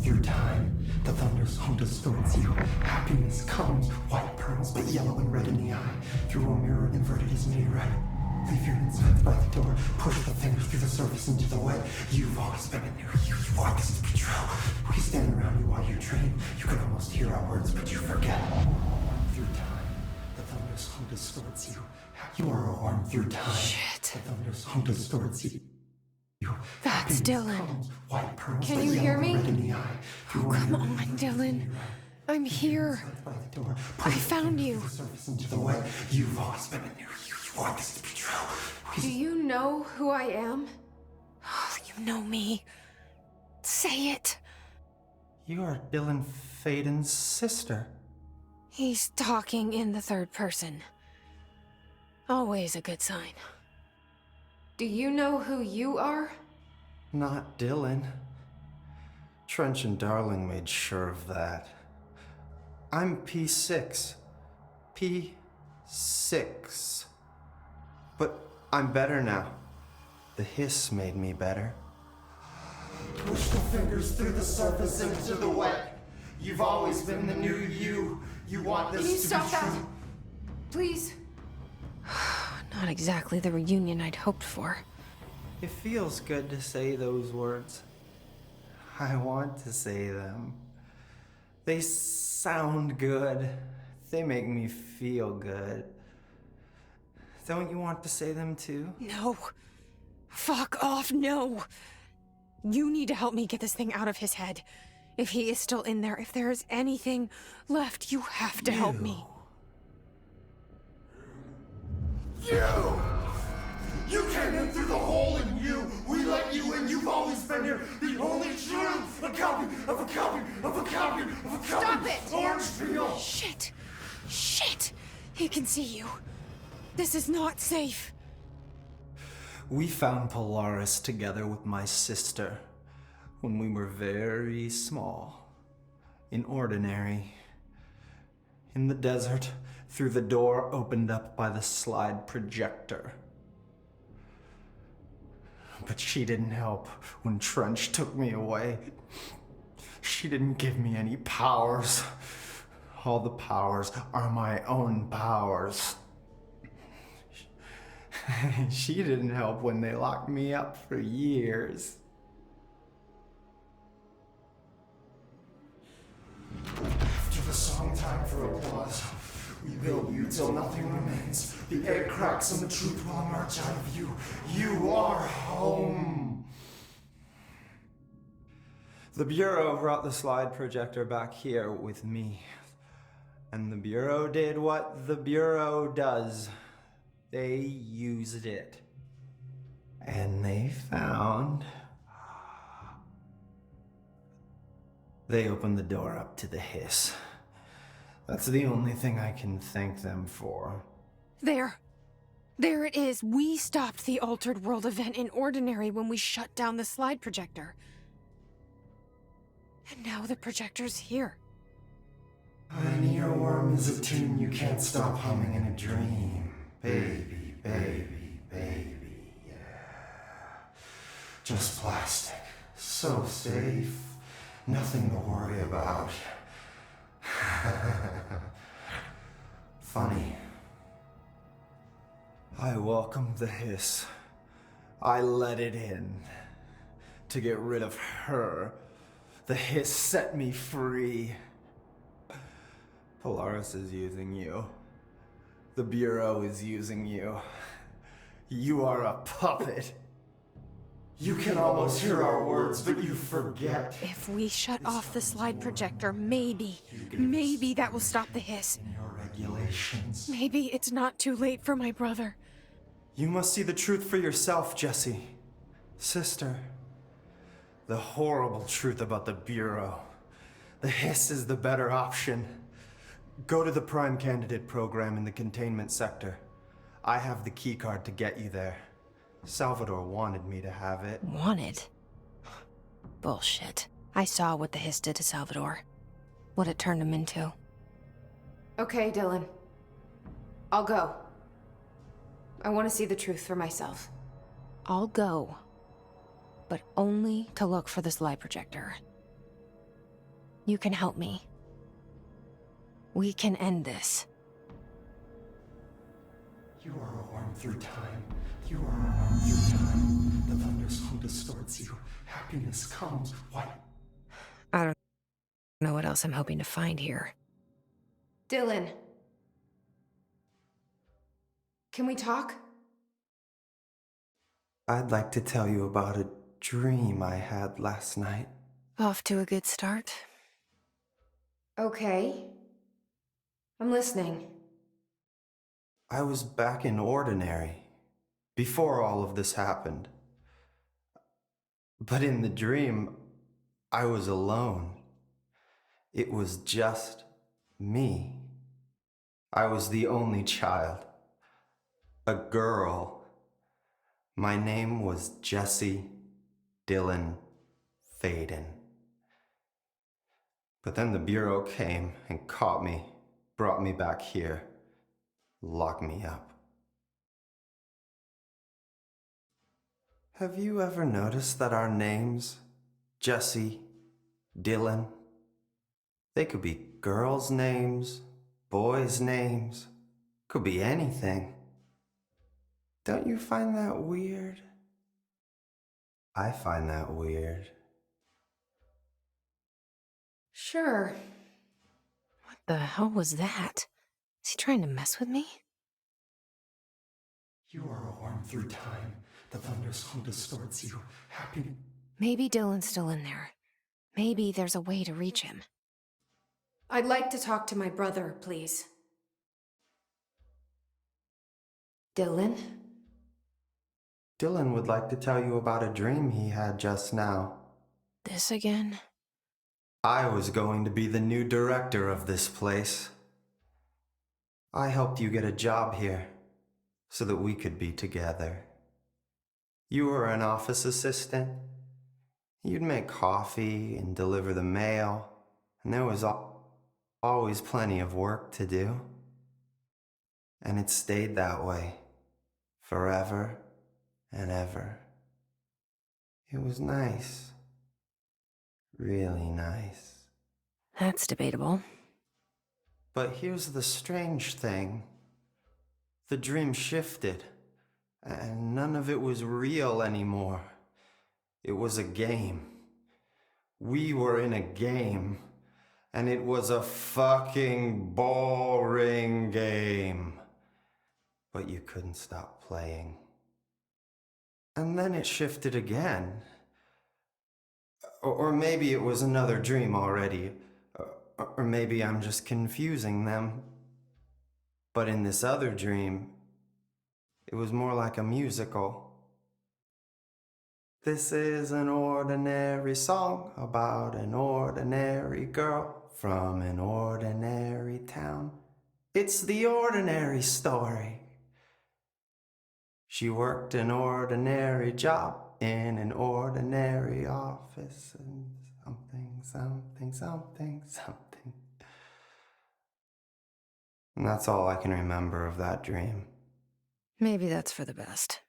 through time. The thunder's home distorts you. Happiness comes, white pearls, but yellow and red in the eye. Through a mirror inverted is made right. Leave your insides by the door. Push the fingers through the surface into the wet. You've always been a new you. You want this to be true. We stand around you while you dream. You can almost hear our words, but you forget. Through time, the thunder's home distorts you. You are a worm through time. Shit. The thunder's home distorts you. That's Dylan. Can you hear me? Oh, come on, Dylan. I'm here. I found you. You've always been a new you. You want this to be true. Do you know who I am? Oh, you know me. Say it. You are Dylan Faden's sister. He's talking in the third person. Always a good sign. Do you know who you are? Not Dylan. Trench and Darling made sure of that. I'm P6. P6. But I'm better now. The hiss made me better. Push the fingers through the surface into the wet. You've always been the new you. You want this Can you to stop be that? true. Please. Not exactly the reunion I'd hoped for. It feels good to say those words. I want to say them. They sound good. They make me feel good. Don't you want to say them too? No. Fuck off, no. You need to help me get this thing out of his head. If he is still in there, if there is anything left, you have to help me. You came in through the hole in you. We let you in. You've always been here. The only truth. A copy of a copy of a copy of a copy. Stop it! Orange peel. Shit. Shit. He can see you. This is not safe. We found Polaris together with my sister when we were very small. In Ordinary. In the desert, through the door opened up by the slide projector. But she didn't help when Trench took me away. She didn't give me any powers. All the powers are my own powers. She didn't help when they locked me up for years. After the song time for applause, we build you till nothing remains. The air cracks and the truth will emerge out of you. You are home. The Bureau brought the slide projector back here with me. And the Bureau did what the Bureau does. They used it. And they found... They opened the door up to the hiss. That's the only thing I can thank them for. There. There it is. We stopped the Altered World event in Ordinary when we shut down the slide projector. And now the projector's here. An earworm is a tune you can't stop humming in a dream. Baby, baby, baby, yeah. Just plastic. So safe. Nothing to worry about. Funny. I welcomed the hiss. I let it in. To get rid of her. The hiss set me free. Polaris is using you. The Bureau is using you. You are a puppet. You can almost hear our words, but you forget. If we shut off the slide projector, maybe that will stop the hiss. In your regulations. Maybe it's not too late for my brother. You must see the truth for yourself, Jessie. Sister. The horrible truth about the Bureau. The hiss is the better option. Go to the Prime Candidate program in the containment sector. I have the keycard to get you there. Salvador wanted me to have it. Wanted? Bullshit. I saw what the hiss did to Salvador. What it turned him into. Okay, Dylan. I'll go. I want to see the truth for myself. I'll go. But only to look for the slide projector. You can help me. We can end this. You are a worm through time. You are a worm through time. The thunderstorm distorts you. Happiness comes white. I don't know what else I'm hoping to find here. Dylan. Can we talk? I'd like to tell you about a dream I had last night. Off to a good start. Okay. I'm listening. I was back in Ordinary, before all of this happened. But in the dream, I was alone. It was just me. I was the only child. A girl. My name was Jesse Dylan Faden. But then the Bureau came and caught me, brought me back here, locked me up. Have you ever noticed that our names, Jesse, Dylan, they could be girls' names, boys' names, could be anything. Don't you find that weird? I find that weird. Sure. What the hell was that? Is he trying to mess with me? You are a worm through time. The thunderstorm distorts you. Happy. Maybe Dylan's still in there. Maybe there's a way to reach him. I'd like to talk to my brother, please. Dylan? Dylan would like to tell you about a dream he had just now. This again? I was going to be the new director of this place. I helped you get a job here so that we could be together. You were an office assistant. You'd make coffee and deliver the mail, and there was always plenty of work to do. And it stayed that way, forever and ever. It was nice. Really nice. That's debatable. But here's the strange thing. The dream shifted, and none of it was real anymore. It was a game. We were in a game, and it was a fucking boring game. But you couldn't stop playing. And then it shifted again. Or maybe it was another dream already. Or maybe I'm just confusing them. But in this other dream, it was more like a musical. This is an ordinary song about an ordinary girl from an ordinary town. It's the ordinary story. She worked an ordinary job in an ordinary office and something. And that's all I can remember of that dream. Maybe that's for the best.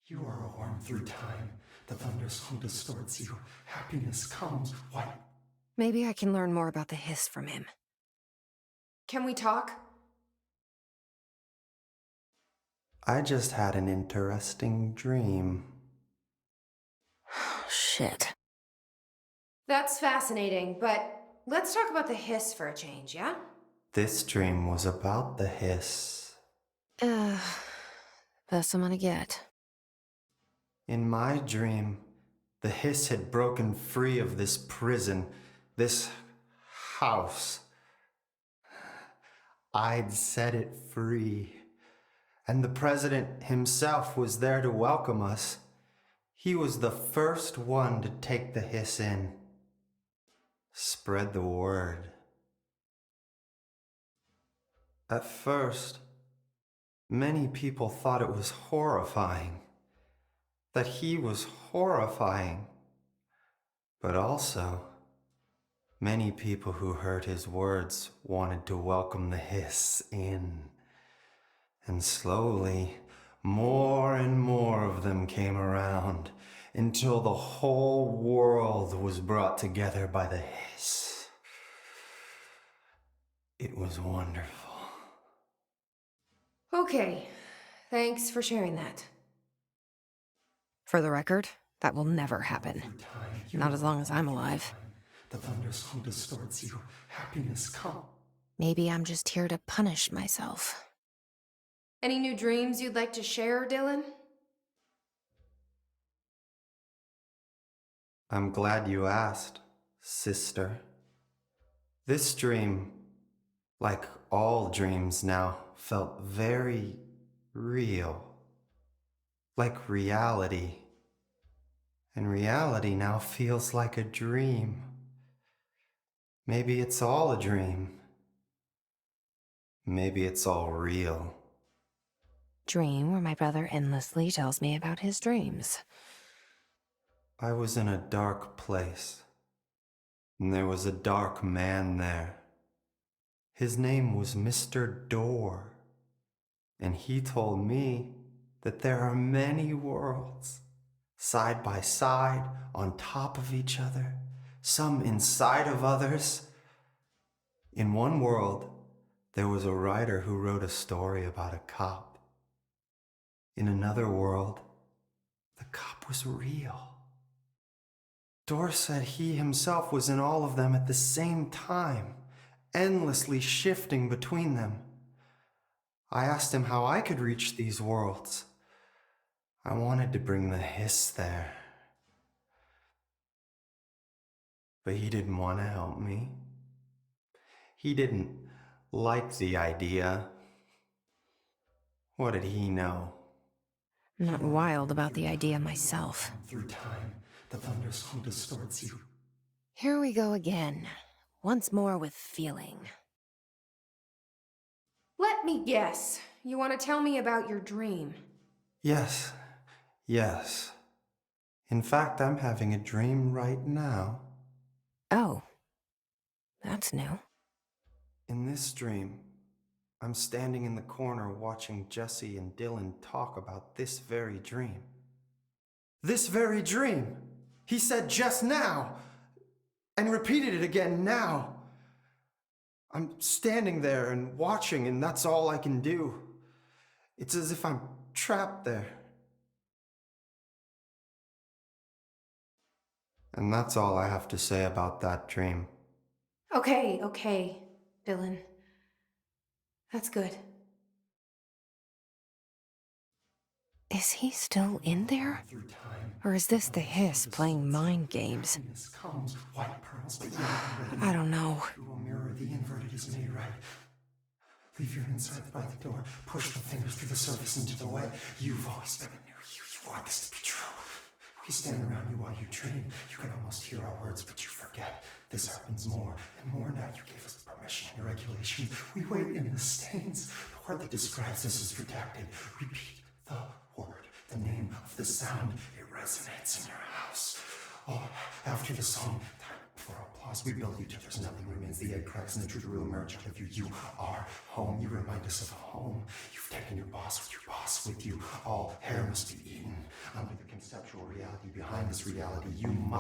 You are a worm through time. The thunderstorm distorts you. Happiness comes white. Maybe I can learn more about the hiss from him. Can we talk? I just had an interesting dream. Shit. That's fascinating, but let's talk about the hiss for a change, yeah? This dream was about the hiss. Best I'm gonna get. In my dream, the hiss had broken free of this prison, this house. I'd set it free. And the president himself was there to welcome us. He was the first one to take the hiss in. Spread the word. At first, many people thought it was horrifying. That he was horrifying. But also, many people who heard his words wanted to welcome the hiss in. And slowly, more and more of them came around, until the whole world was brought together by the hiss. It was wonderful. Okay, thanks for sharing that. For the record, that will never happen. Not as long as I'm alive. The thunder song distorts you. Happiness comes. Maybe I'm just here to punish myself. Any new dreams you'd like to share, Dylan? I'm glad you asked, sister. This dream, like all dreams now, felt very real. Like reality. And reality now feels like a dream. Maybe it's all a dream. Maybe it's all real. Dream where my brother endlessly tells me about his dreams. I was in a dark place, and there was a dark man there. His name was Mr. Door, and he told me that there are many worlds, side by side, on top of each other, some inside of others. In one world, there was a writer who wrote a story about a cop. In another world, the cop was real. Door said he himself was in all of them at the same time, endlessly shifting between them. I asked him how I could reach these worlds. I wanted to bring the hiss there. But he didn't want to help me. He didn't like the idea. What did he know? I'm not wild about the idea myself. Through time, the thunder song distorts you. Here we go again. Once more with feeling. Let me guess. You want to tell me about your dream? Yes. In fact, I'm having a dream right now. Oh. That's new. In this dream, I'm standing in the corner watching Jesse and Dylan talk about this very dream. This very dream! He said just now! And repeated it again now! I'm standing there and watching, and that's all I can do. It's as if I'm trapped there. And that's all I have to say about that dream. Okay, Dylan. That's good. Is he still in there? Or is this the hiss playing mind games? Comes, white pearls, but I don't know. through a mirror, the inverted is made right. Leave your insides by the door. Push the fingers through the surface into the way. You've always been near you. You want this to be true. We stand around you while you dream. You can almost hear our words, but you forget. This happens more and more now. You gave us permission and regulation. We wait in the stains. The word that describes this is redacted. Repeat the word, the name of the sound. It resonates in your house. Oh, after the song, time for applause. We build you till there's nothing remains. The egg cracks and the truth will emerge out of you. You are home. You remind us of home. You've taken your boss with you. All hair must be eaten. Under the conceptual reality behind this reality, you must